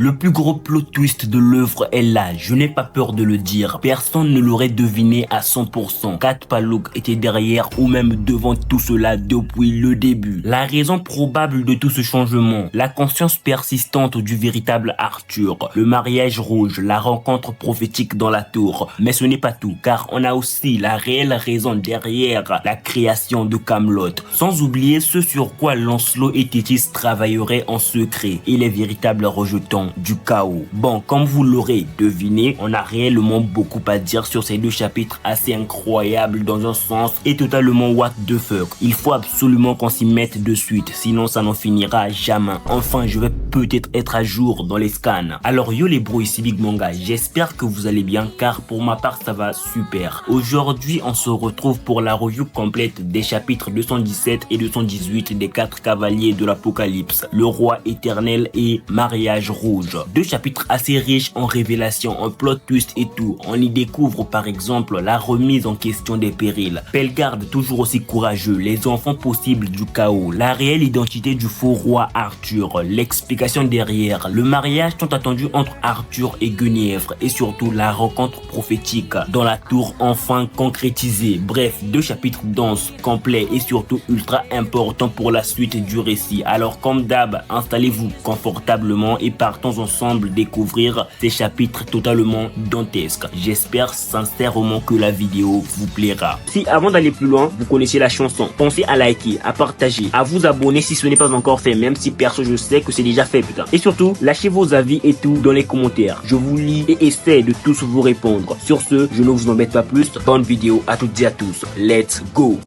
Le plus gros plot twist de l'œuvre est là, je n'ai pas peur de le dire. Personne ne l'aurait deviné à 100%. Kat Paluk était derrière ou même devant tout cela depuis le début. La raison probable de tout ce changement, la conscience persistante du véritable Arthur, le mariage rouge, la rencontre prophétique dans la tour. Mais ce n'est pas tout, car on a aussi la réelle raison derrière la création de Camelot. Sans oublier ce sur quoi Lancelot et Tétis travailleraient en secret et les véritables rejetons du chaos. Bon, comme vous l'aurez deviné, on a réellement beaucoup à dire sur ces deux chapitres assez incroyables dans un sens et totalement what the fuck. Il faut absolument qu'on s'y mette de suite, sinon ça n'en finira jamais. Enfin, je vais peut-être être à jour dans les scans. Alors yo les bros, ici Big Manga, j'espère que vous allez bien car pour ma part ça va super. Aujourd'hui on se retrouve pour la review complète des chapitres 217 et 218 des 4 cavaliers de l'Apocalypse, le roi éternel et mariage rouge. Deux chapitres assez riches en révélations, en plot twist et tout. On y découvre par exemple la remise en question des périls, Pellegarde toujours aussi courageux, les enfants possibles du chaos, la réelle identité du faux roi Arthur, l'explication derrière, le mariage tant attendu entre Arthur et Guenièvre et surtout la rencontre prophétique dans la tour enfin concrétisée. Bref, deux chapitres denses, complets et surtout ultra importants pour la suite du récit. Alors comme d'hab, installez-vous confortablement et partons ensemble découvrir ces chapitres totalement dantesques. J'espère sincèrement que la vidéo vous plaira. Si avant d'aller plus loin, vous connaissez la chanson, pensez à liker, à partager, à vous abonner si ce n'est pas encore fait, même si perso je sais que c'est déjà fait putain. Et surtout, lâchez vos avis et tout dans les commentaires. Je vous lis et essaie de tous vous répondre. Sur ce, je ne vous embête pas plus. Bonne vidéo à toutes et à tous. Let's go!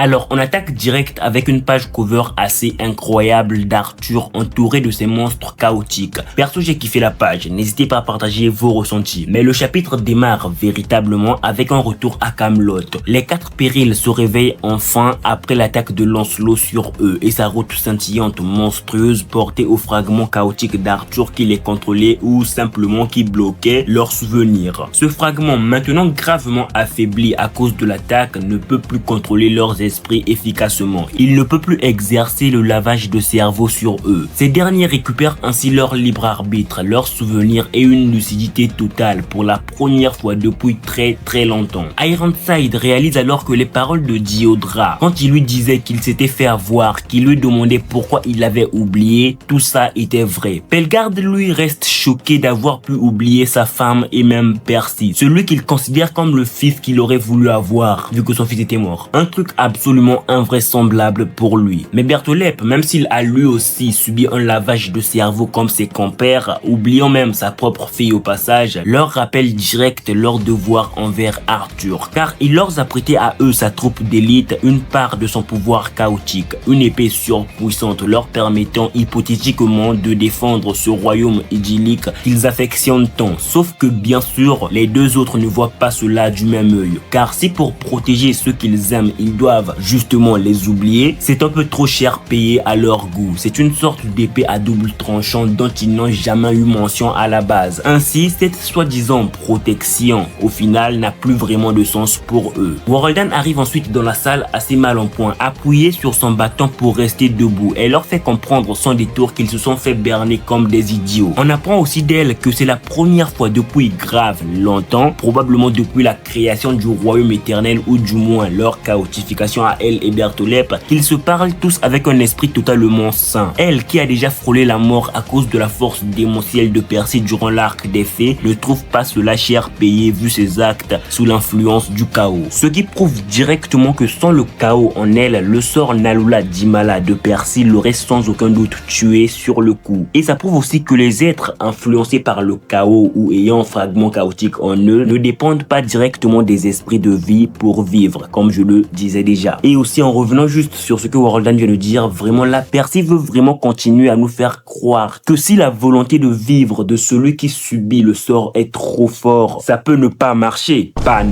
Alors, on attaque direct avec une page cover assez incroyable d'Arthur entouré de ces monstres chaotiques. Perso, j'ai kiffé la page, n'hésitez pas à partager vos ressentis. Mais le chapitre démarre véritablement avec un retour à Camelot. Les 4 périls se réveillent enfin après l'attaque de Lancelot sur eux et sa route scintillante monstrueuse portée au fragment chaotique d'Arthur qui les contrôlait ou simplement qui bloquait leurs souvenirs. Ce fragment, maintenant gravement affaibli à cause de l'attaque, ne peut plus contrôler leurs esprits efficacement. Il ne peut plus exercer le lavage de cerveau sur eux. Ces derniers récupèrent ainsi leur libre arbitre, leurs souvenirs et une lucidité totale pour la première fois depuis très longtemps. Ironside réalise alors que les paroles de Diodra, quand il lui disait qu'il s'était fait avoir, qu'il lui demandait pourquoi il avait oublié, tout ça était vrai. Pellegarde lui reste choqué d'avoir pu oublier sa femme et même Percy, celui qu'il considère comme le fils qu'il aurait voulu avoir vu que son fils était mort. Un truc absolument invraisemblable pour lui. Mais Bertholep, même s'il a lui aussi subi un lavage de cerveau comme ses compères, oubliant même sa propre fille au passage, leur rappelle direct leur devoir envers Arthur, car il leur a prêté à eux, sa troupe d'élite, une part de son pouvoir chaotique, une épée surpuissante leur permettant hypothétiquement de défendre ce royaume idyllique qu'ils affectionnent tant. Sauf que bien sûr, les deux autres ne voient pas cela du même œil, car si pour protéger ceux qu'ils aiment, ils doivent justement les oublier, c'est un peu trop cher payé à leur goût. C'est une sorte d'épée à double tranchant dont ils n'ont jamais eu mention à la base. Ainsi, cette soi-disant protection, au final, n'a plus vraiment de sens pour eux. Waroldan arrive ensuite dans la salle assez mal en point, appuyé sur son bâton pour rester debout. Elle leur fait comprendre sans détour qu'ils se sont fait berner comme des idiots. On apprend aussi d'elle que c'est la première fois depuis grave longtemps, probablement depuis la création du royaume éternel ou du moins leur chaotification à elle et Bertholep, qu'ils se parlent tous avec un esprit totalement sain. Elle, qui a déjà frôlé la mort à cause de la force démentielle de Percy durant l'arc des fées, ne trouve pas cela cher payé vu ses actes sous l'influence du chaos. Ce qui prouve directement que sans le chaos en elle, le sort Nalula Dimala de Percy l'aurait sans aucun doute tué sur le coup. Et ça prouve aussi que les êtres influencés par le chaos ou ayant un fragment chaotique en eux ne dépendent pas directement des esprits de vie pour vivre, comme je le disais déjà. Et aussi en revenant juste sur ce que Waroldan vient de dire, vraiment là, Percy veut vraiment continuer à nous faire croire que si la volonté de vivre de celui qui subit le sort est trop fort, ça peut ne pas marcher. Pas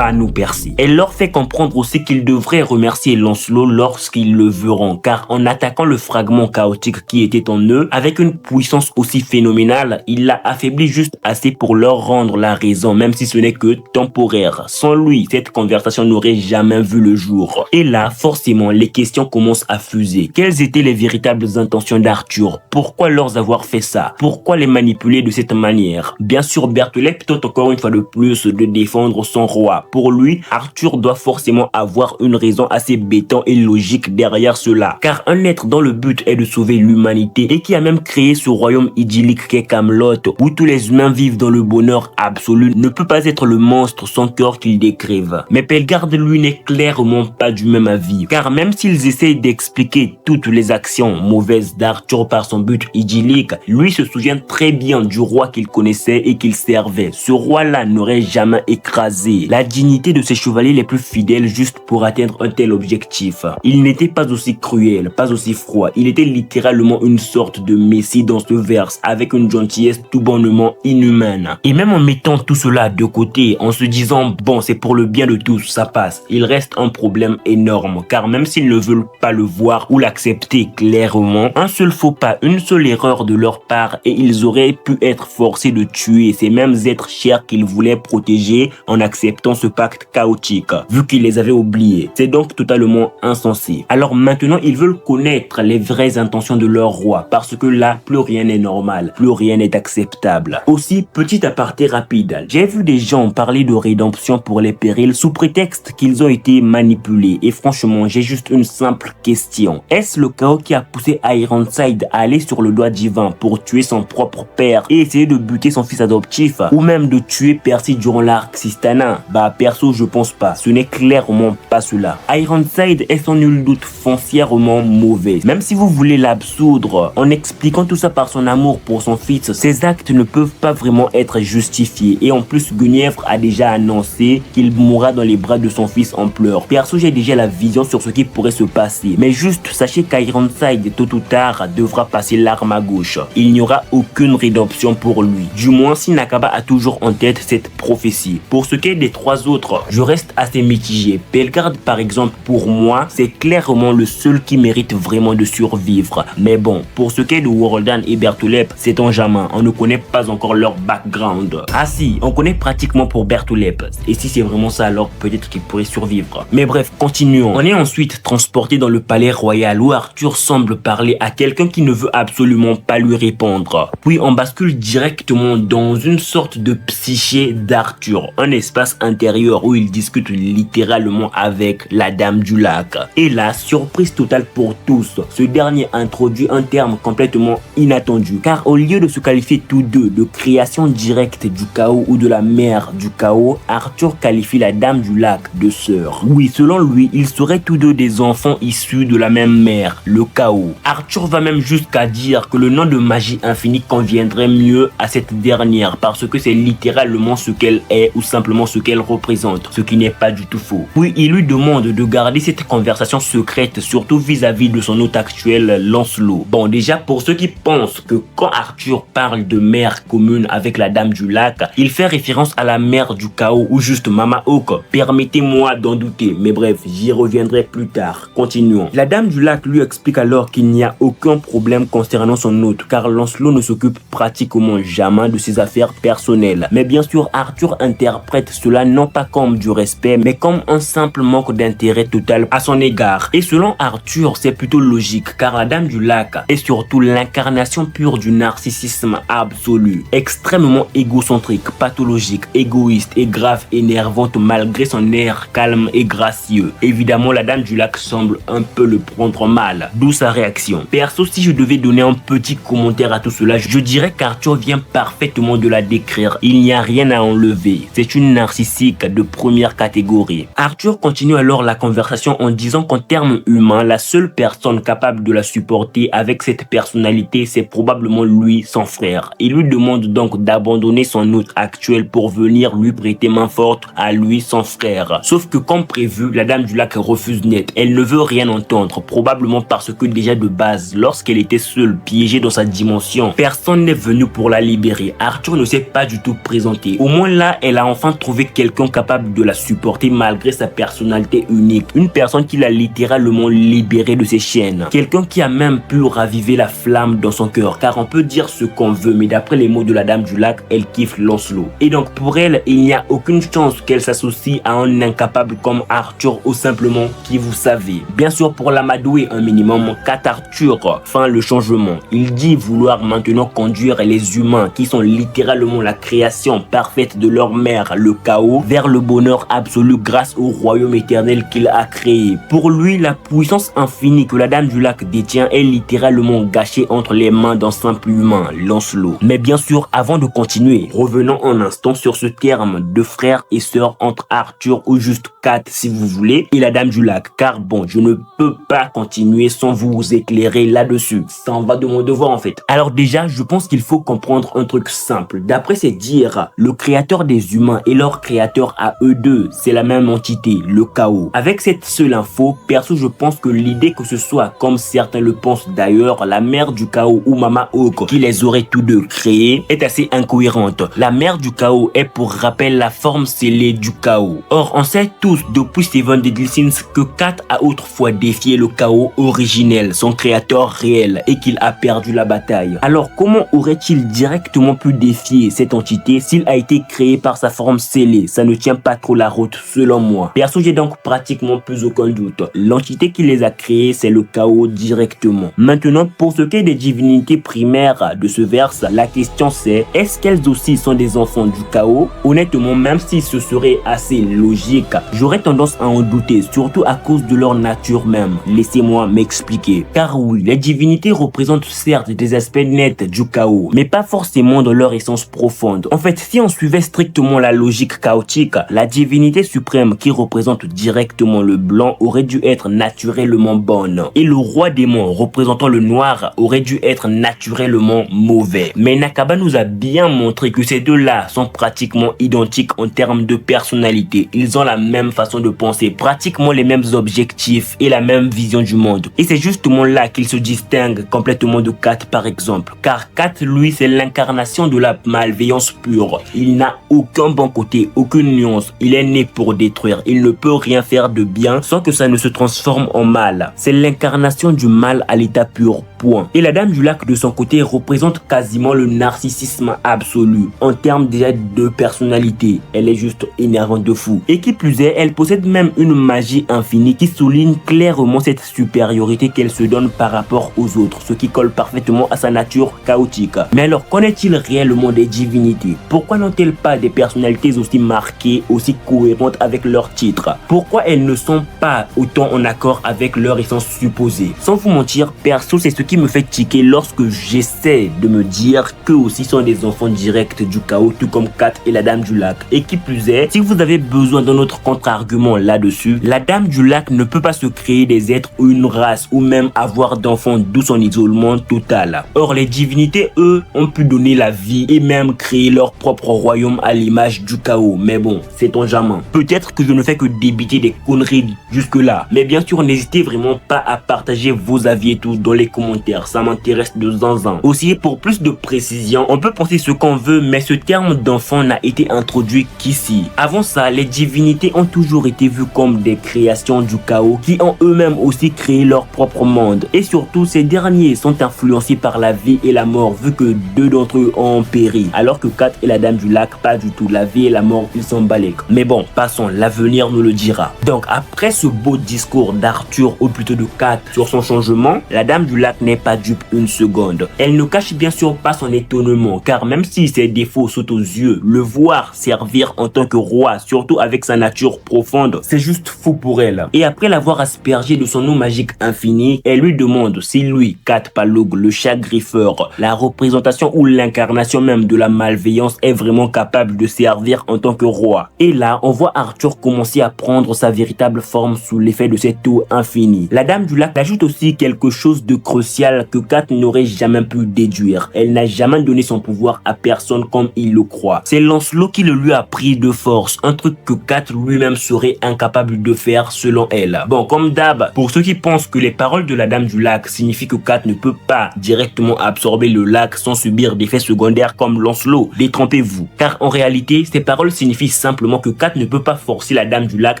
nous Percy. Elle leur fait comprendre aussi qu'ils devraient remercier Lancelot lorsqu'ils le verront, car en attaquant le fragment chaotique qui était en eux, avec une puissance aussi phénoménale, il l'a affaibli juste assez pour leur rendre la raison, même si ce n'est que temporaire. Sans lui, cette conversation n'aurait jamais vu le jour. autre. Et là, forcément, les questions commencent à fuser. Quelles étaient les véritables intentions d'Arthur? Pourquoi leur avoir fait ça? Pourquoi les manipuler de cette manière? Bien sûr, Berthollet tente encore une fois de plus de défendre son roi. Pour lui, Arthur doit forcément avoir une raison assez béton et logique derrière cela. Car un être dont le but est de sauver l'humanité et qui a même créé ce royaume idyllique qu'est Camelot, où tous les humains vivent dans le bonheur absolu, ne peut pas être le monstre sans cœur qu'ils décrivent. Mais Pellegarde, lui, n'est clairement pas du même avis. Car même s'ils essayent d'expliquer toutes les actions mauvaises d'Arthur par son but idyllique, lui se souvient très bien du roi qu'il connaissait et qu'il servait. Ce roi-là n'aurait jamais écrasé la dignité de ses chevaliers les plus fidèles juste pour atteindre un tel objectif. Il n'était pas aussi cruel, pas aussi froid. Il était littéralement une sorte de messie dans ce verse, avec une gentillesse tout bonnement inhumaine. Et même en mettant tout cela de côté, en se disant bon, c'est pour le bien de tous, ça passe, il reste un problème énorme. Car même s'ils ne veulent pas le voir ou l'accepter clairement, un seul faux pas, une seule erreur de leur part et ils auraient pu être forcés de tuer ces mêmes êtres chers qu'ils voulaient protéger en acceptant ce pacte chaotique, vu qu'ils les avaient oubliés. C'est donc totalement insensé. Alors maintenant, ils veulent connaître les vraies intentions de leur roi, parce que là, plus rien n'est normal, plus rien n'est acceptable. Aussi, petit aparté rapide, j'ai vu des gens parler de rédemption pour les périls sous prétexte qu'ils ont été manipulés. Et franchement, j'ai juste une simple question. Est-ce le chaos qui a poussé Ironside à aller sur le doigt divin pour tuer son propre père et essayer de buter son fils adoptif, ou même de tuer Percy durant l'arc Sistana? Bah perso, je pense pas. Ce n'est clairement pas cela. Ironside est sans nul doute foncièrement mauvais. Même si vous voulez l'absoudre en expliquant tout ça par son amour pour son fils, ses actes ne peuvent pas vraiment être justifiés. Et en plus, Guenièvre a déjà annoncé qu'il mourra dans les bras de son fils en pleurs. Perso, j'ai déjà la vision sur ce qui pourrait se passer. Mais juste, sachez qu'Ironside, tôt ou tard, devra passer l'arme à gauche. Il n'y aura aucune rédemption pour lui. Du moins, si Nakaba a toujours en tête cette prophétie. Pour ce qui est des trois autres, je reste assez mitigé. Pellegarde, par exemple, pour moi, c'est clairement le seul qui mérite vraiment de survivre. Mais bon, pour ce qui est de Waroldan et Berthollet, c'est en jamais. On ne connaît pas encore leur background. Ah si, on connaît pratiquement pour Berthollet. Et si c'est vraiment ça, alors peut-être qu'il pourrait survivre. Mais bref, continuons. On est ensuite transporté dans le palais royal où Arthur semble parler à quelqu'un qui ne veut absolument pas lui répondre. Puis on bascule directement dans une sorte de psyché d'Arthur, un espace intérieur où il discute littéralement avec la Dame du Lac. Et là, surprise totale pour tous, ce dernier introduit un terme complètement inattendu, car au lieu de se qualifier tous deux de création directe du chaos ou de la mère du chaos, Arthur qualifie la Dame du Lac de sœur. Oui, selon lui, ils seraient tous deux des enfants issus de la même mère, le chaos. Arthur va même jusqu'à dire que le nom de magie infinie conviendrait mieux à cette dernière parce que c'est littéralement ce qu'elle est ou simplement ce qu'elle représente, ce qui n'est pas du tout faux. Puis il lui demande de garder cette conversation secrète, surtout vis-à-vis de son hôte actuel, Lancelot. Bon, déjà pour ceux qui pensent que quand Arthur parle de mère commune avec la Dame du Lac, il fait référence à la mère du chaos ou juste Mama Hawk, permettez-moi d'en douter, mais bref, j'y reviendrai plus tard. Continuons. La Dame du Lac lui explique alors qu'il n'y a aucun problème concernant son hôte, car Lancelot ne s'occupe pratiquement jamais de ses affaires personnelles. Mais bien sûr, Arthur interprète cela non pas comme du respect, mais comme un simple manque d'intérêt total à son égard. Et selon Arthur, c'est plutôt logique, car la Dame du Lac est surtout l'incarnation pure du narcissisme absolu, extrêmement égocentrique, pathologique, égoïste et grave énervante malgré son air calme et gracieux. Évidemment, la Dame du Lac semble un peu le prendre mal, d'où sa réaction. Perso, si je devais donner un petit commentaire à tout cela, je dirais qu'Arthur vient parfaitement de la décrire. Il n'y a rien à enlever. C'est une narcissique de première catégorie. Arthur continue alors la conversation en disant qu'en termes humains, la seule personne capable de la supporter avec cette personnalité, c'est probablement lui, son frère. Il lui demande donc d'abandonner son hôte actuel pour venir lui prêter main forte à lui, son frère. Sauf que comme prévu, la Dame du Lac refuse net. Elle ne veut rien entendre, probablement parce que déjà de base, lorsqu'elle était seule, piégée dans sa dimension, personne n'est venu pour la libérer. Arthur ne s'est pas du tout présenté. Au moins là, elle a enfin trouvé quelqu'un capable de la supporter malgré sa personnalité unique. Une personne qui l'a littéralement libérée de ses chaînes. Quelqu'un qui a même pu raviver la flamme dans son cœur. Car on peut dire ce qu'on veut, mais d'après les mots de la Dame du Lac, elle kiffe Lancelot. Et donc pour elle, il n'y a aucune chance qu'elle s'associe à un incapable comme Arthur ou simplement qui vous savez. Bien sûr, pour l'amadouer un minimum, Kat Arthur fait le changement. Il dit vouloir maintenant conduire les humains, qui sont littéralement la création parfaite de leur mère, le chaos, vers le bonheur absolu grâce au royaume éternel qu'il a créé. Pour lui, la puissance infinie que la Dame du Lac détient est littéralement gâchée entre les mains d'un simple humain, Lancelot. Mais bien sûr, avant de continuer, revenons un instant sur ce terme de frère et sœur entre Arthur ou juste Kat si vous voulez, et la Dame du Lac, car bon, je ne peux pas continuer sans vous éclairer là-dessus. Ça en va de mon devoir en fait. Alors déjà, je pense qu'il faut comprendre un truc simple. D'après ces dires, le créateur des humains et leur créateur à eux deux, c'est la même entité, le chaos. Avec cette seule info, perso, je pense que l'idée que ce soit, comme certains le pensent d'ailleurs, la mère du chaos ou Mama Hawk qui les aurait tous deux créés, est assez incohérente. La mère du chaos est pour rappel la forme scellée du chaos. Or, on sait tous depuis Steven Deadlysins que Kat a autrefois défié le chaos originel, son créateur réel, et qu'il a perdu la bataille. Alors, comment aurait-il directement pu défier cette entité s'il a été créé par sa forme scellée? Ça ne tient pas trop la route selon moi. Perso, j'ai donc pratiquement plus aucun doute. L'entité qui les a créés, c'est le chaos directement. Maintenant, pour ce qui est des divinités primaires de ce verse, la question c'est, est-ce qu'elles aussi sont des enfants du chaos? Honnêtement, même si ce serait assez logique, j'aurais tendance à en douter, surtout à cause de leur nature même. Laissez-moi m'expliquer. Car oui, les divinités représentent certes des aspects nets du chaos, mais pas forcément dans leur essence profonde. En fait, si on suivait strictement la logique chaotique, la divinité suprême qui représente directement le blanc aurait dû être naturellement bonne, et le roi démon représentant le noir aurait dû être naturellement mauvais. Mais Nakaba nous a bien montré que ces deux-là sont pratiquement identiques en termes de personnalité. Ils ont la même façon de penser, pratiquement les mêmes objectifs et la même vision du monde. Et c'est justement là qu'ils se distinguent complètement de Kat par exemple. Car Kat, lui, c'est l'incarnation de la malveillance pure. Il n'a aucun bon côté, aucune nuance. Il est né pour détruire. Il ne peut rien faire de bien sans que ça ne se transforme en mal. C'est l'incarnation du mal à l'état pur, point. Et la Dame du Lac de son côté représente quasiment le narcissisme absolu. En termes de personnalité, elle est juste énervante de fou. Et qui plus est, elle possède même une magie infinie qui souligne clairement cette supériorité qu'elle se donne par rapport aux autres, ce qui colle parfaitement à sa nature chaotique. Mais alors, connaît-il réellement des divinités? Pourquoi n'ont-elles pas des personnalités aussi marquées, aussi cohérentes avec leur titre? Pourquoi elles ne sont pas autant en accord avec leur essence supposée? Sans vous mentir, perso, c'est ce qui me fait tiquer lorsque j'essaie de me dire qu'eux aussi sont des enfants directs du chaos, tout comme Kat et la Dame du Lac. Et qui plus est, si vous avez besoin d'un autre contre-argument là-dessus, la Dame du Lac ne peut pas se créer des êtres ou une race ou même avoir d'enfants, d'où son isolement total. Or, les divinités, eux, ont pu donner la vie et même créer leur propre royaume à l'image du chaos. Mais bon, sait-on jamais. Peut-être que je ne fais que débiter des conneries jusque-là. Mais bien sûr, n'hésitez vraiment pas à partager vos avis et tout dans les commentaires. Ça m'intéresse de zinzin. Aussi, pour plus de précision, on peut penser ce qu'on veut, mais ce terme d'enfant n'a été introduit qu'ici. Avant ça, les divinités ont toujours été vues comme des créations du chaos qui ont eux-mêmes aussi créé leur propre monde. Et surtout, ces derniers sont influencés par la vie et la mort, vu que deux d'entre eux ont péri. Alors que Kat et la Dame du Lac, pas du tout. La vie et la mort, ils s'en balèquent. Mais bon, passons, l'avenir nous le dira. Donc, après ce beau discours d'Arthur, ou plutôt de Kat, sur son changement, la Dame du Lac n'est pas dupe une seconde. Elle ne cache bien sûr pas son étonnement, car même si ses défauts sautent aux yeux, le voir servir en tant que roi, surtout avec sa nature profonde, c'est juste fou pour elle. Et après l'avoir aspergé de son eau magique infinie, elle lui demande si lui, Kat Palug, le chat griffeur, la représentation ou l'incarnation même de la malveillance, est vraiment capable de servir en tant que roi. Et là, on voit Arthur commencer à prendre sa véritable forme sous l'effet de cette eau infinie. La Dame du Lac ajoute aussi quelque chose de crucial que Kat n'aurait jamais pu déduire. Elle n'a jamais donné son pouvoir à personne comme il le croit. C'est Lancelot qui le lui a pris de force, un truc que Kat lui-même serait incapable de faire selon elle. Bon, comme d'hab, pour ceux qui pensent que les paroles de la Dame du Lac signifient que Kat ne peut pas directement absorber le lac sans subir d'effets secondaires comme Lancelot, détrompez-vous. Car en réalité, ces paroles signifient simplement que Kat ne peut pas forcer la Dame du Lac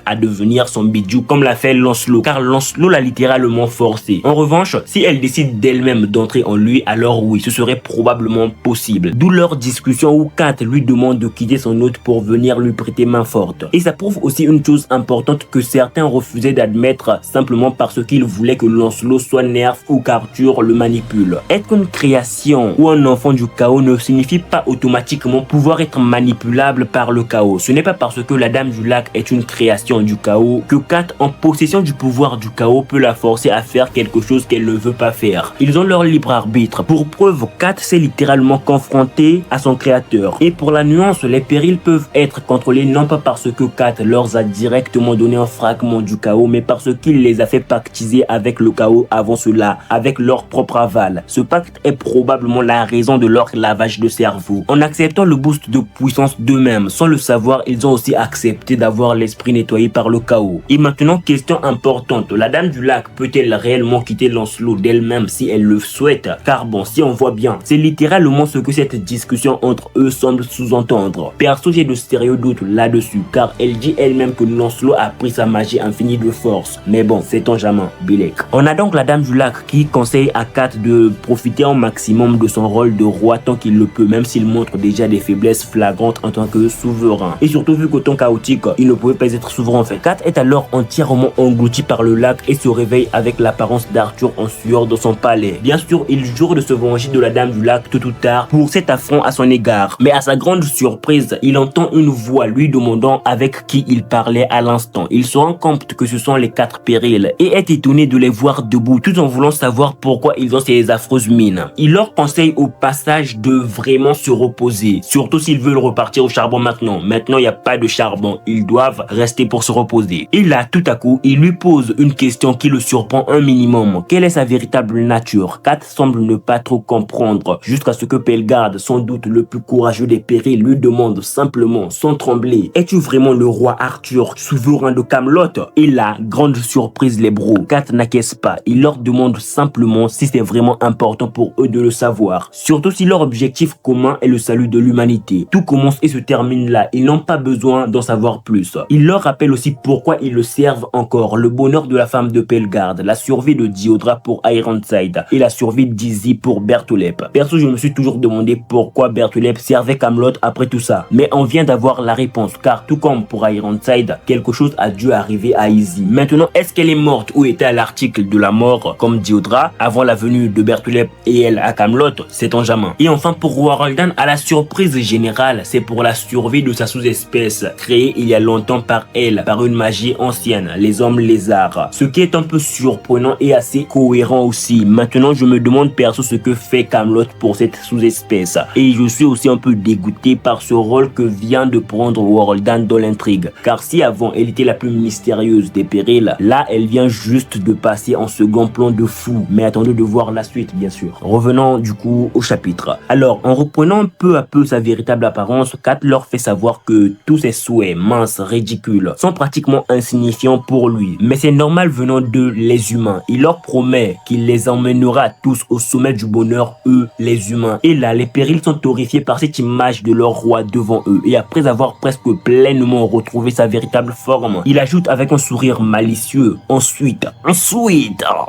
à devenir son bidou comme l'a fait Lancelot, car Lancelot l'a littéralement forcé. En revanche, si elle décide décide d'elle-même d'entrer en lui, alors oui, ce serait probablement possible. D'où leur discussion où Kat lui demande de quitter son hôte pour venir lui prêter main forte. Et ça prouve aussi une chose importante que certains refusaient d'admettre simplement parce qu'ils voulaient que Lancelot soit nerf ou qu'Arthur le manipule. Être une création ou un enfant du chaos ne signifie pas automatiquement pouvoir être manipulable par le chaos. Ce n'est pas parce que la Dame du Lac est une création du chaos que Kat, en possession du pouvoir du chaos, peut la forcer à faire quelque chose qu'elle ne veut pas faire. Ils ont leur libre arbitre. Pour preuve, Kat s'est littéralement confrontée à son créateur. Et pour la nuance, les périls peuvent être contrôlés non pas parce que Kat leur a directement donné un fragment du chaos, mais parce qu'il les a fait pactiser avec le chaos avant cela, avec leur propre aval. Ce pacte est probablement la raison de leur lavage de cerveau. En acceptant le boost de puissance d'eux-mêmes, sans le savoir, ils ont aussi accepté d'avoir l'esprit nettoyé par le chaos. Et maintenant, question importante, la Dame du Lac peut-elle réellement quitter Lancelot d'elle-même si elle le souhaite? Car bon, si on voit bien, c'est littéralement ce que cette discussion entre eux semble sous-entendre. Perso, j'ai de sérieux doutes là-dessus, car elle dit elle-même que Lancelot a pris sa magie infinie de force. Mais bon, c'est en jamais, Bilek. On a donc la Dame du Lac qui conseille à Kat de profiter au maximum de son rôle de roi tant qu'il le peut, même s'il montre déjà des faiblesses flagrantes en tant que souverain. Et surtout vu qu'au temps chaotique, il ne pouvait pas être souverain en fait. Kat est alors entièrement englouti par le lac et se réveille avec l'apparence d'Arthur en sueur dans son palais. Bien sûr, il jure de se venger de la Dame du Lac tôt ou tard pour cet affront à son égard. Mais à sa grande surprise, il entend une voix lui demandant avec qui il parlait à l'instant. Il se rend compte que ce sont les 4 périls et est étonné de les voir debout tout en voulant savoir pourquoi ils ont ces affreuses mines. Il leur conseille au passage de vraiment se reposer, surtout s'ils veulent repartir au charbon maintenant. Maintenant, il n'y a pas de charbon, ils doivent rester pour se reposer. Et là, tout à coup, il lui pose une question qui le surprend un minimum. Quelle est sa véritable nature? Kat semble ne pas trop comprendre, jusqu'à ce que Pellegarde, sans doute le plus courageux des périls, lui demande simplement, sans trembler, es-tu vraiment le roi Arthur, souverain de Camelot? Et là, grande surprise les bros, Kat n'acquiesce pas. Il leur demande simplement si c'est vraiment important pour eux de le savoir, surtout si leur objectif commun est le salut de l'humanité. Tout commence et se termine là, ils n'ont pas besoin d'en savoir plus. Il leur rappelle aussi pourquoi ils le servent encore, le bonheur de la femme de Pellegarde, la survie de Diodra pour Ironside et la survie d'Izzy pour Bertholep. Perso, je me suis toujours demandé pourquoi Bertholep servait Camelot après tout ça, mais on vient d'avoir la réponse, car tout comme pour Ironside, quelque chose a dû arriver à Izzy. Maintenant, est-ce qu'elle est morte ou était à l'article de la mort comme Diodra avant la venue de Bertholep et elle à Camelot? C'est en jamais. Et enfin pour Waroldan, à la surprise générale, c'est pour la survie de sa sous-espèce créée il y a longtemps par elle, par une magie ancienne, les hommes lézards. Ce qui est un peu surprenant et assez cohérent aussi. Maintenant, je me demande perso ce que fait Camelot pour cette sous-espèce. Et je suis aussi un peu dégoûté par ce rôle que vient de prendre Waroldan dans l'intrigue. Car si avant elle était la plus mystérieuse des périls, là elle vient juste de passer en second plan de fou. Mais attendez de voir la suite bien sûr. Revenons du coup au chapitre. Alors en reprenant peu à peu sa véritable apparence, Kat leur fait savoir que tous ses souhaits minces, ridicules, sont pratiquement insignifiants pour lui. Mais c'est normal venant de les humains. Il leur promet qu'il les emmènera tous au sommet du bonheur, eux les humains. Et là les périls sont horrifiés par cette image de leur roi devant eux. Et après avoir presque pleinement retrouvé sa véritable forme, il ajoute avec un sourire malicieux, ensuite,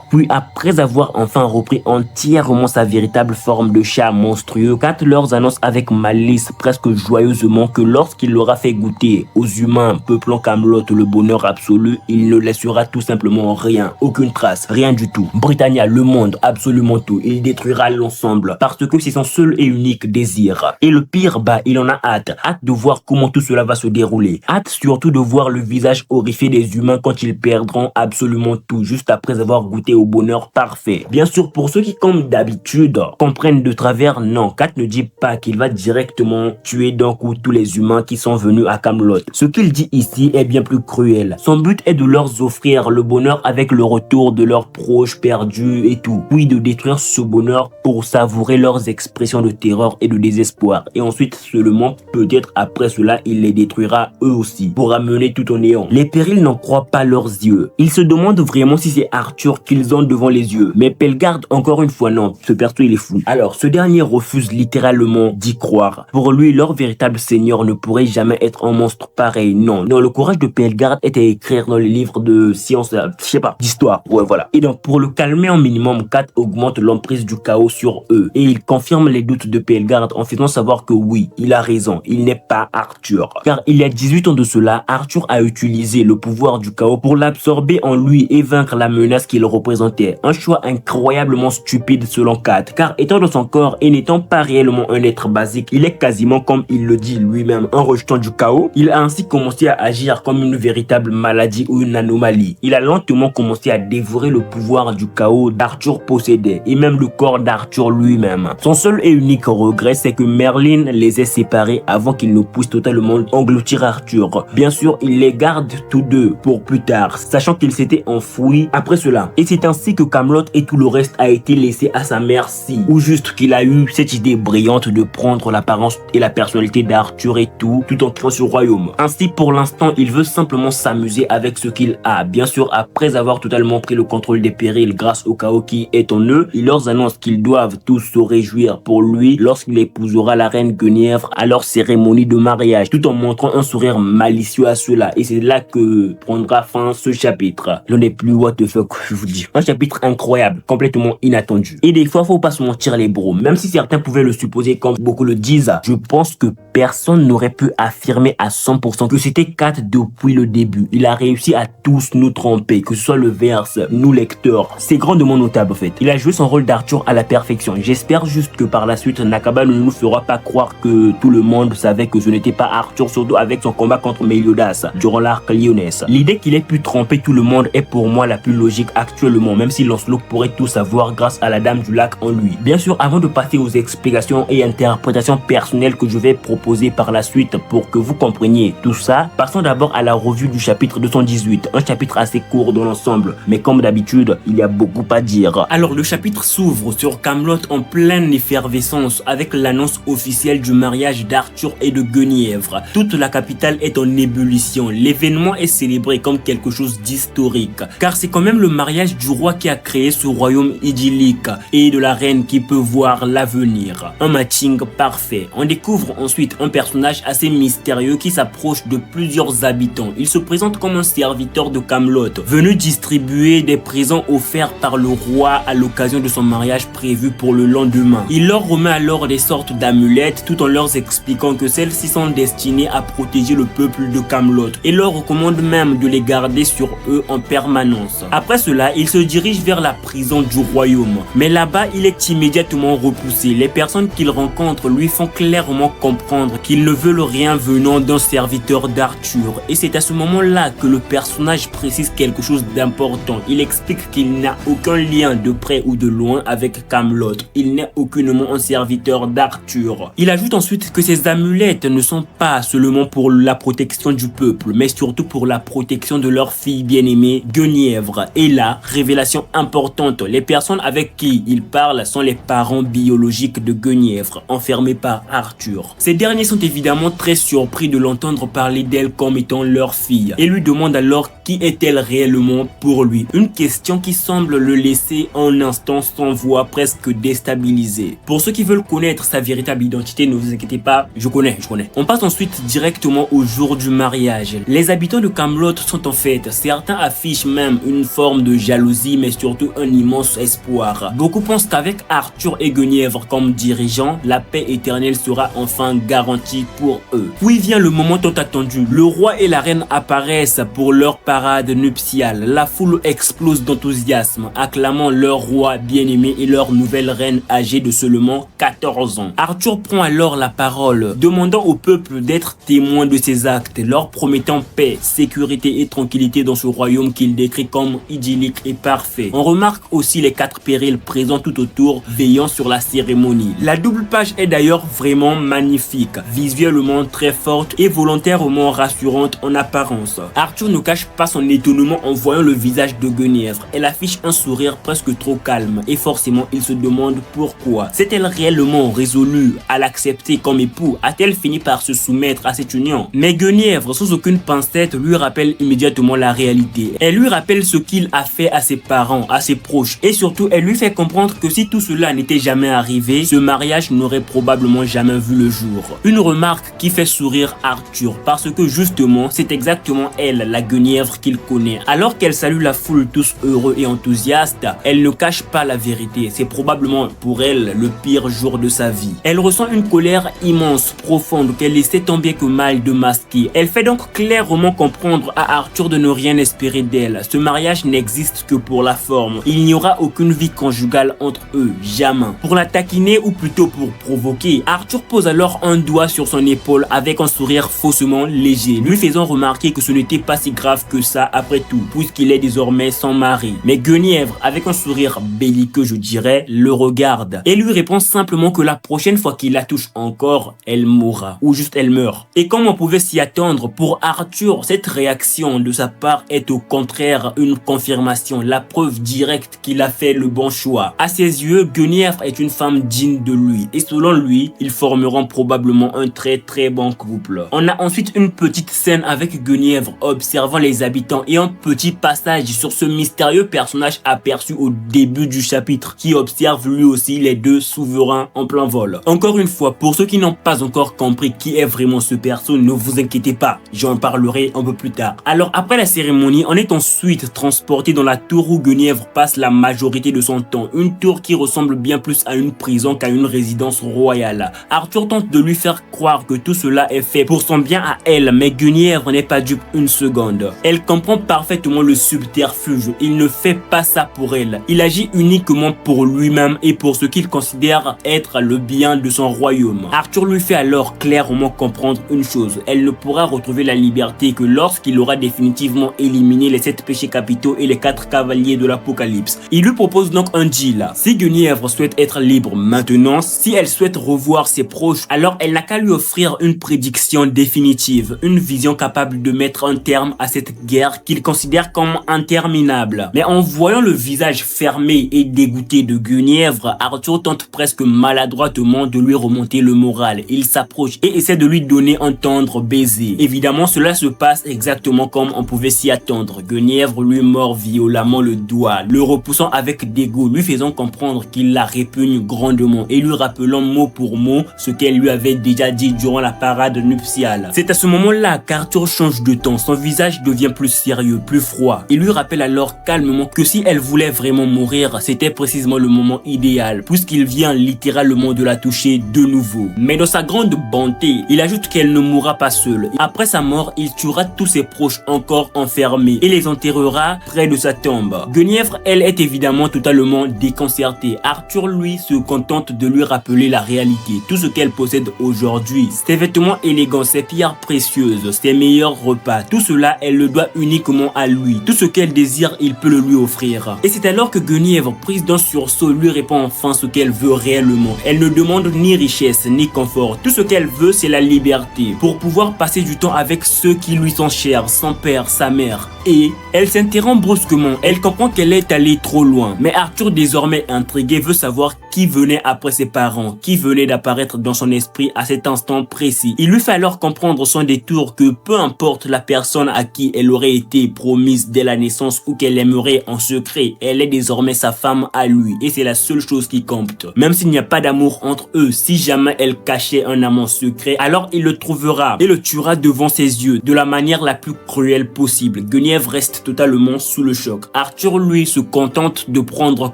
puis après avoir enfin repris entièrement sa véritable forme de chat monstrueux, Kat leur annonce avec malice, presque joyeusement, que lorsqu'il l'aura fait goûter aux humains peuplant Camelot le bonheur absolu, il ne laissera tout simplement rien, aucune trace, rien du tout. Britannia, le monde, absolument tout, il détruira l'ensemble, parce que c'est son seul et unique désir. Et le pire, il en a hâte de voir comment tout cela va se dérouler. Hâte surtout de voir le visage horrifié des humains quand ils perdront absolument tout, juste après avoir goûté au bonheur parfait. Bien sûr, pour ceux qui, comme d'habitude, comprennent de travers, non, Kat ne dit pas qu'il va directement tuer d'un coup tous les humains qui sont venus à Camelot. Ce qu'il dit ici est bien plus cruel. Son but est de leur offrir le bonheur avec le retour de leurs proches perdus et tout, puis de détruire ce bonheur pour savourer leurs expressions de terreur et de désespoir. Et ensuite seulement, peut-être après cela, il les détruira eux aussi, pour amener tout au néant. Les périls n'en croient pas leurs yeux. Ils se demandent vraiment si c'est Arthur qu'ils ont devant les yeux. Mais Pellegarde, encore une fois, non, ce perso il est fou. Alors, ce dernier refuse littéralement d'y croire. Pour lui, leur véritable seigneur ne pourrait jamais être un monstre pareil. Non, le courage de Pellegarde était à écrire dans les livres de science, je sais pas, d'histoire. Ouais, voilà. Et donc, pour le calmer un minimum, maximum, Kat augmente l'emprise du chaos sur eux et il confirme les doutes de Pelgard en faisant savoir que oui, il a raison, il n'est pas Arthur. Car il y a 18 ans de cela, Arthur a utilisé le pouvoir du chaos pour l'absorber en lui et vaincre la menace qu'il représentait. Un choix incroyablement stupide selon Kat, car étant dans son corps et n'étant pas réellement un être basique, il est quasiment comme il le dit lui-même, un rejeton du chaos. Il a ainsi commencé à agir comme une véritable maladie ou une anomalie. Il a lentement commencé à dévorer le pouvoir du chaos d'Arthur possédait et même le corps d'Arthur lui-même. Son seul et unique regret, c'est que Merlin les ait séparés avant qu'ils ne puissent totalement engloutir Arthur. Bien sûr, il les garde tous deux pour plus tard, sachant qu'il s'était enfoui après cela. Et c'est ainsi que Camelot et tout le reste a été laissé à sa merci, ou juste qu'il a eu cette idée brillante de prendre l'apparence et la personnalité d'Arthur et tout en créant ce royaume. Ainsi, pour l'instant, il veut simplement s'amuser avec ce qu'il a. Bien sûr, après avoir totalement pris le contrôle des périls grâce au chaos qui est en eux, il leur annonce qu'ils doivent tous se réjouir pour lui lorsqu'il épousera la reine Guenièvre à leur cérémonie de mariage, tout en montrant un sourire malicieux à cela. Et c'est là que prendra fin ce chapitre. L'on n'est plus what the fuck, je vous dis. Un chapitre incroyable, complètement inattendu. Et des fois, faut pas se mentir les bros. Même si certains pouvaient le supposer comme beaucoup le disent, je pense que personne n'aurait pu affirmer à 100% que c'était Kat depuis le début. Il a réussi à tous nous tromper, que ce soit le verse, nous lecteurs. C'est grandement notable en fait. Il a joué son rôle d'Arthur à la perfection. J'espère juste que par la suite, Nakaba ne nous fera pas croire que tout le monde savait que ce n'était pas Arthur, surtout avec son combat contre Meliodas durant l'arc lyonnais. L'idée qu'il ait pu tromper tout le monde est pour moi la plus logique actuellement, même si Lancelot pourrait tout savoir grâce à la Dame du Lac en lui. Bien sûr, avant de passer aux explications et interprétations personnelles que je vais proposer par la suite pour que vous compreniez tout ça, passons d'abord à la revue du chapitre 218, un chapitre assez court dans l'ensemble, mais comme d'habitude, il y a beaucoup à dire. Alors le chapitre s'ouvre sur Camelot en pleine effervescence avec l'annonce officielle du mariage d'Arthur et de Guenièvre. Toute la capitale est en ébullition. L'événement est célébré comme quelque chose d'historique, car c'est quand même le mariage du roi qui a créé ce royaume idyllique et de la reine qui peut voir l'avenir. Un matching parfait. On découvre ensuite un personnage assez mystérieux qui s'approche de plusieurs habitants. Il se présente comme un serviteur de Camelot, venu distribuer des présents offerts par le roi à l'occasion de son mariage prévu pour le lendemain. Il leur remet alors des sortes d'amulettes tout en leur expliquant que celles-ci sont destinées à protéger le peuple de Camelot et leur recommande même de les garder sur eux en permanence. Après cela, il se dirige vers la prison du royaume. Mais là-bas, il est immédiatement repoussé. Les personnes qu'il rencontre lui font clairement comprendre qu'ils ne veulent rien venant d'un serviteur d'Arthur. Et c'est à ce moment-là que le personnage précise quelque chose d'important. Il explique qu'il n'a aucun lien de près ou de loin avec Camelot. Il n'est aucunement un serviteur d'Arthur. Il ajoute ensuite que ces amulettes ne sont pas seulement pour la protection du peuple, mais surtout pour la protection de leur fille bien-aimée Guenièvre. Et là, révélation importante, les personnes avec qui il parle sont les parents biologiques de Guenièvre, enfermés par Arthur. Ces derniers sont évidemment très surpris de l'entendre parler d'elle comme étant leur fille et lui demandent alors qui est-elle réellement pour lui. Une question qui semble le laisser un instant sans voix, presque déstabilisé. Pour ceux qui veulent connaître sa véritable identité, ne vous inquiétez pas, je connais. On passe ensuite directement au jour du mariage. Les habitants de Camelot sont en fête. Certains affichent même une forme de jalousie, mais surtout un immense espoir. Beaucoup pensent qu'avec Arthur et Guenièvre comme dirigeants, la paix éternelle sera enfin garantie pour eux. Puis vient le moment tant attendu. Le roi et la reine apparaissent pour leur parade nuptiale. La foule explose d'enthousiasme, acclamant leur roi bien-aimé et leur nouvelle reine âgée de seulement 14 ans. Arthur prend alors la parole, demandant au peuple d'être témoin de ses actes, leur promettant paix, sécurité et tranquillité dans ce royaume qu'il décrit comme idyllique et parfait. On remarque aussi les 4 périls présents tout autour, veillant sur la cérémonie. La double page est d'ailleurs vraiment magnifique, visuellement très forte et volontairement rassurante en apparence. Arthur ne cache pas son étonnement en voyant le visage de Guenièvre. Elle affiche un sourire presque trop calme et forcément il se demande pourquoi. S'est-elle réellement résolue à l'accepter comme époux? A-t-elle fini par se soumettre à cette union? Mais Guenièvre, sans aucune pincette, lui rappelle immédiatement la réalité. Elle lui rappelle ce qu'il a fait à ses parents, à ses proches et surtout elle lui fait comprendre que si tout cela n'était jamais arrivé, ce mariage n'aurait probablement jamais vu le jour. Une remarque qui fait sourire Arthur parce que justement c'est exactement elle, la Guenièvre qu'il connaît. Alors qu'elle salue la foule tous heureux et enthousiastes, Elle ne cache pas la vérité, c'est probablement pour elle le pire jour de sa vie. Elle ressent une colère immense, profonde, qu'elle essaie tant bien que mal de masquer. Elle fait donc clairement comprendre à Arthur de ne rien espérer d'elle. Ce mariage n'existe que pour la forme. Il n'y aura aucune vie conjugale entre eux, jamais. Pour la taquiner ou plutôt pour provoquer, Arthur pose alors un doigt sur son épaule avec un sourire faussement léger, lui faisant remarquer que ce n'était pas si grave que ça après tout, puisqu'il est désormais son mari. Mais Guenièvre, avec un sourire belliqueux je dirais, le regarde et lui répond simplement que la prochaine fois qu'il la touche encore, elle mourra, ou juste elle meurt. Et comme on pouvait s'y attendre, pour Arthur, cette réaction de sa part est au contraire une confirmation, la preuve directe qu'il a fait le bon choix. À ses yeux, Guenièvre est une femme digne de lui, et selon lui, ils formeront probablement un très bon couple. On a ensuite une petite scène avec Guenièvre observant les habitants et un petit passage sur ce mystérieux personnage aperçu au début du chapitre, qui observe lui aussi les deux souverains en plein vol. Encore une fois, pour ceux qui n'ont pas encore compris qui est vraiment ce perso, ne vous inquiétez pas, j'en parlerai un peu plus tard. Alors après la cérémonie, on est ensuite transporté dans la tour où Guenièvre passe la majorité de son temps, une tour qui ressemble bien plus à une prison qu'à une résidence royale. Arthur tente de lui faire croire que tout cela est fait pour son bien à elle, mais Guenièvre n'est pas dupe une seconde. Elle comprend parfaitement le subterfuge, il ne fait pas ça pour elle, il agit uniquement pour lui-même et pour ce qu'il considère être le bien de son royaume. Arthur lui fait alors clairement comprendre une chose, elle ne pourra retrouver la liberté que lorsqu'il aura définitivement éliminé les 7 péchés capitaux et les 4 cavaliers de l'Apocalypse. Il lui propose donc un deal. Si Guenièvre souhaite être libre maintenant, si elle souhaite revoir ses proches, alors elle n'a qu'à lui offrir une prédiction définitive, une vision capable de mettre un terme à cette guerre qu'il considère comme interminable. Mais en voyant le visage fermé et dégoûté de Guenièvre, Arthur tente presque maladroitement de lui remonter le moral. Il s'approche et essaie de lui donner un tendre baiser. Évidemment, cela se passe exactement comme on pouvait s'y attendre. Guenièvre lui mord violemment le doigt, le repoussant avec dégoût, lui faisant comprendre qu'il la répugne grandement et lui rappelant mot pour mot ce qu'elle lui avait déjà dit durant la parade nuptiale. C'est à ce moment-là qu'Arthur change de ton, son visage devient plus sérieux, plus froid. Il lui rappelle alors calmement que si elle voulait vraiment mourir, c'était précisément le moment idéal, puisqu'il vient littéralement de la toucher de nouveau. Mais dans sa grande bonté, il ajoute qu'elle ne mourra pas seule. Après sa mort, il tuera tous ses proches encore enfermés et les enterrera près de sa tombe. Guenièvre, elle, est évidemment totalement déconcertée. Arthur, lui, se contente de lui rappeler la réalité. Tout ce qu'elle possède aujourd'hui, ses vêtements élégants, ses pierres précieuses, ses meilleurs repas, tout cela, elle le doit uniquement à lui. Tout ce qu'elle désire, il peut le lui offrir. Et c'est alors que Guenièvre, prise d'un sursaut, lui répond enfin ce qu'elle veut réellement. Elle ne demande ni richesse, ni confort. Tout ce qu'elle veut, c'est la liberté, pour pouvoir passer du temps avec ceux qui lui sont chers, son père, sa mère. Et elle s'interrompt brusquement, elle comprend qu'elle est allée trop loin. Mais Arthur, désormais intrigué, veut savoir qui venait après ses parents, qui venait d'apparaître dans son esprit à cet instant précis. Il lui fait alors comprendre son détour que peu importe la personne à qui elle aurait été promise dès la naissance ou qu'elle aimerait en secret, elle est désormais sa femme à lui et c'est la seule chose qui compte. Même s'il n'y a pas d'amour entre eux, si jamais elle cachait un amant secret, alors il le trouvera et le tuera devant ses yeux de la manière la plus cruelle possible. Guenièvre reste totalement sous le choc. Arthur, lui, se contente de prendre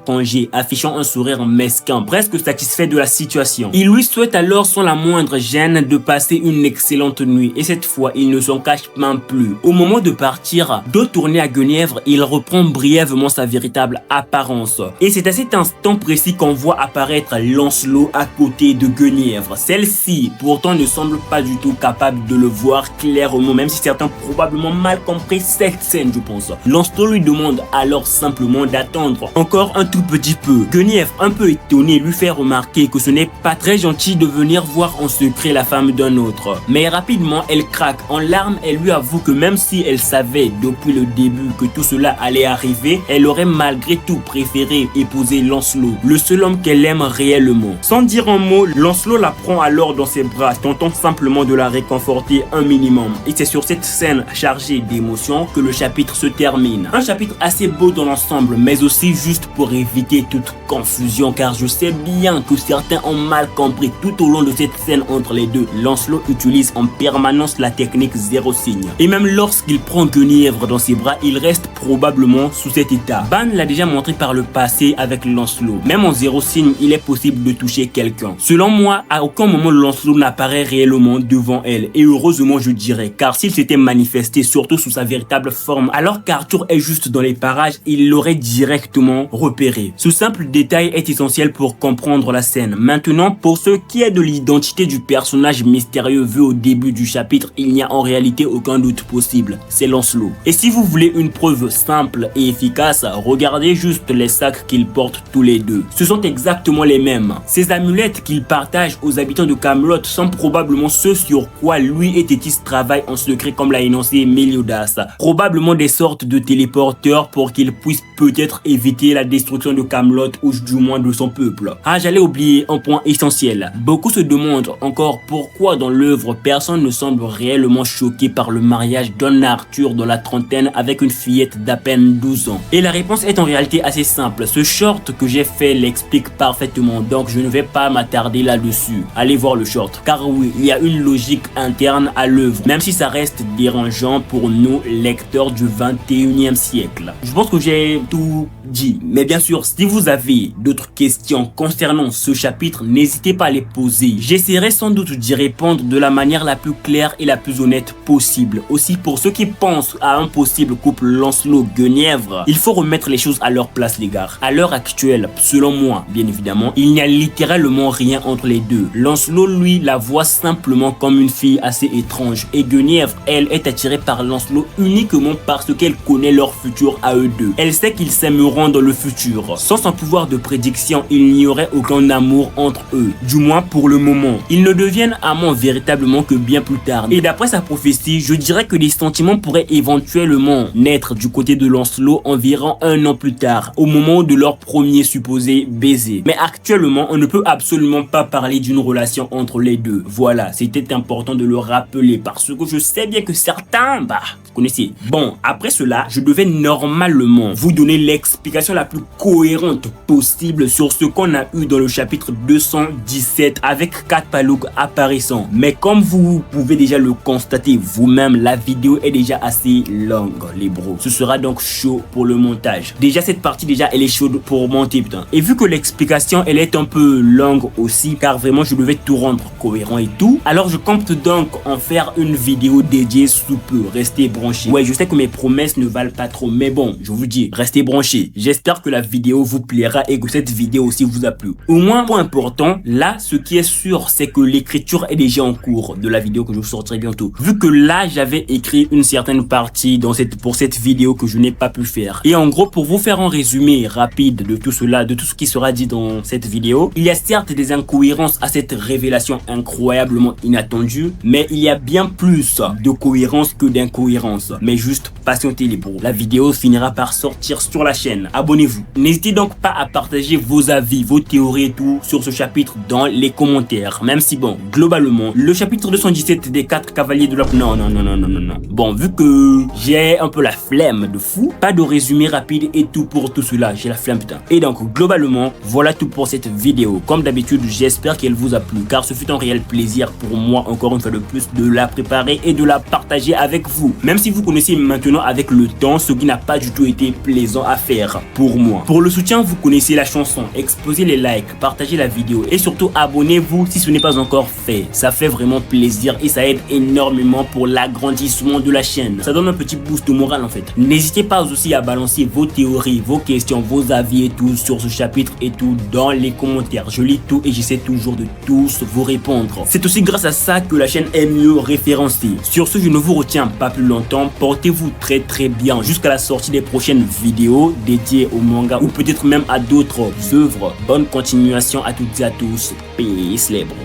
congé, affichant un sourire mesquin, presque satisfait de la situation. Il lui souhaite alors sans la moindre gêne de passer une excellente nuit et cette fois, il ne s'en cache même plus. Au moment de partir, dos tourné à Guenièvre, il reprend brièvement sa véritable apparence. Et c'est à cet instant précis qu'on voit apparaître Lancelot à côté de Guenièvre. Celle-ci, pourtant, ne semble pas du tout capable de le voir clairement, même si certains probablement mal compris cette scène, je pense. Lancelot lui demande alors simplement d'attendre encore un tout petit peu. Guenièvre, un peu étonné, lui fait remarquer que ce n'est pas très gentil de venir voir en secret la femme d'un autre. Mais rapidement, elle craque. En larmes, elle lui avoue que même si elle savait depuis le début que tout cela allait arriver, elle aurait malgré tout préféré épouser Lancelot, le seul homme qu'elle aime réellement. Sans dire un mot, Lancelot la prend alors dans ses bras, tentant simplement de la réconforter un minimum. Et c'est sur cette scène chargée d'émotions que le chapitre se termine. Un chapitre assez beau dans l'ensemble, mais aussi juste pour éviter toute confusion, car je je sais bien que certains ont mal compris tout au long de cette scène entre les deux. Lancelot utilise en permanence la technique zéro signe. Et même lorsqu'il prend Guenièvre dans ses bras, il reste probablement sous cet état. Ban l'a déjà montré par le passé avec Lancelot. Même en zéro signe, il est possible de toucher quelqu'un. Selon moi, à aucun moment Lancelot n'apparaît réellement devant elle. Et heureusement je dirais, car s'il s'était manifesté surtout sous sa véritable forme, alors qu'Arthur est juste dans les parages, il l'aurait directement repéré. Ce simple détail est essentiel pour comprendre la scène. Maintenant, pour ce qui est de l'identité du personnage mystérieux vu au début du chapitre, il n'y a en réalité aucun doute possible. C'est Lancelot. Et si vous voulez une preuve simple et efficace, regardez juste les sacs qu'ils portent tous les deux. Ce sont exactement les mêmes. Ces amulettes qu'ils partagent aux habitants de Camelot sont probablement ceux sur quoi lui et Thétis travaillent en secret, comme l'a énoncé Méliodas. Probablement des sortes de téléporteurs pour qu'ils puissent peut-être éviter la destruction de Camelot ou du moins de son peuple. Ah, j'allais oublier un point essentiel. Beaucoup se demandent encore pourquoi dans l'œuvre personne ne semble réellement choqué par le mariage d'un Arthur dans la trentaine avec une fillette d'à peine 12 ans. Et la réponse est en réalité assez simple. Ce short que j'ai fait l'explique parfaitement, donc je ne vais pas m'attarder là-dessus. Allez voir le short. Car oui, il y a une logique interne à l'œuvre, même si ça reste dérangeant pour nous lecteurs du 21e siècle. Je pense que j'ai tout dit, mais bien sûr, si vous avez d'autres questions concernant ce chapitre, n'hésitez pas à les poser. J'essaierai sans doute d'y répondre de la manière la plus claire et la plus honnête possible. Aussi, pour ceux qui pensent à un possible couple Lancelot-Guenièvre, il faut remettre les choses à leur place, les gars. À l'heure actuelle, selon moi, bien évidemment, il n'y a littéralement rien entre les deux. Lancelot, lui, la voit simplement comme une fille assez étrange, et Guenièvre, elle, est attirée par Lancelot uniquement parce qu'elle connaît leur futur à eux deux. Elle sait qu'ils s'aimeront dans le futur. Sans son pouvoir de prédiction, il n'y aurait aucun amour entre eux, du moins pour le moment. Ils ne deviennent amants véritablement que bien plus tard. Et d'après sa prophétie, je dirais que les sentiments pourraient éventuellement naître du côté de Lancelot environ 1 an plus tard, au moment de leur premier supposé baiser. Mais actuellement, on ne peut absolument pas parler d'une relation entre les deux. Voilà, c'était important de le rappeler parce que je sais bien que certains, vous connaissez. Bon, après cela, je devais normalement vous donner l'explication la plus cohérente possible sur ce qu'on a eu dans le chapitre 217 avec 4 Palook apparaissant. Mais comme vous pouvez déjà le constater vous-même, la vidéo est déjà assez longue, les bros. Ce sera donc chaud pour le montage. Déjà, cette partie, déjà, elle est chaude pour monter, putain. Et vu que l'explication, elle est un peu longue aussi, car vraiment, je devais tout rendre cohérent et tout, alors je compte donc en faire une vidéo dédiée sous peu. Restez branchés. Ouais, je sais que mes promesses ne valent pas trop, mais bon, je vous dis, restez branchés. J'espère que la vidéo vous plaira et que cette vidéo aussi vous a plu. Au moins, point important, là, ce qui est sûr, c'est que l'écriture est déjà en cours de la vidéo que je sortirai bientôt. Vu que là, j'avais écrit une certaine partie pour cette vidéo que je n'ai pas pu faire. Et en gros, pour vous faire un résumé rapide de tout cela, de tout ce qui sera dit dans cette vidéo, il y a certes des incohérences à cette révélation incroyablement inattendue, mais il y a bien plus de cohérence que d'incohérence. Mais juste patientez les bros. La vidéo finira par sortir sur la chaîne. Abonnez-vous. N'hésitez donc pas à partager vos avis, vos théories et tout sur ce chapitre dans les commentaires. Même si bon, globalement, le chapitre 217 des 4 cavaliers de la... Non. Bon, vu que j'ai un peu la flemme de fou, pas de résumé rapide et tout pour tout cela. J'ai la flemme, putain. Et donc, globalement, voilà tout pour cette vidéo. Comme d'habitude, j'espère qu'elle vous a plu, car ce fut un réel plaisir pour moi, encore une fois de plus, de la préparer et de la partager avec vous. Même si vous connaissez maintenant avec le temps, ce qui n'a pas du tout été plaisant à faire pour moi. Pour le soutien, vous connaissez la chanson. Exposez les likes, partagez la vidéo et surtout abonnez-vous si ce n'est pas encore fait. Ça fait vraiment plaisir et ça aide énormément pour l'agrandissement de la chaîne. Ça donne un petit boost au moral en fait. N'hésitez pas aussi à balancer vos théories, vos questions, vos avis et tout sur ce chapitre et tout dans les commentaires. Je lis tout et j'essaie toujours de tous vous répondre. C'est aussi grâce à ça que la chaîne est mieux référencée. Sur ce, je ne vous retiens pas plus longtemps. Portez-vous très bien jusqu'à la sortie des prochaines vidéos dédiées au manga ou peut-être même à d'autres œuvres. Bonne continuation à toutes et à tous. Peace les bros.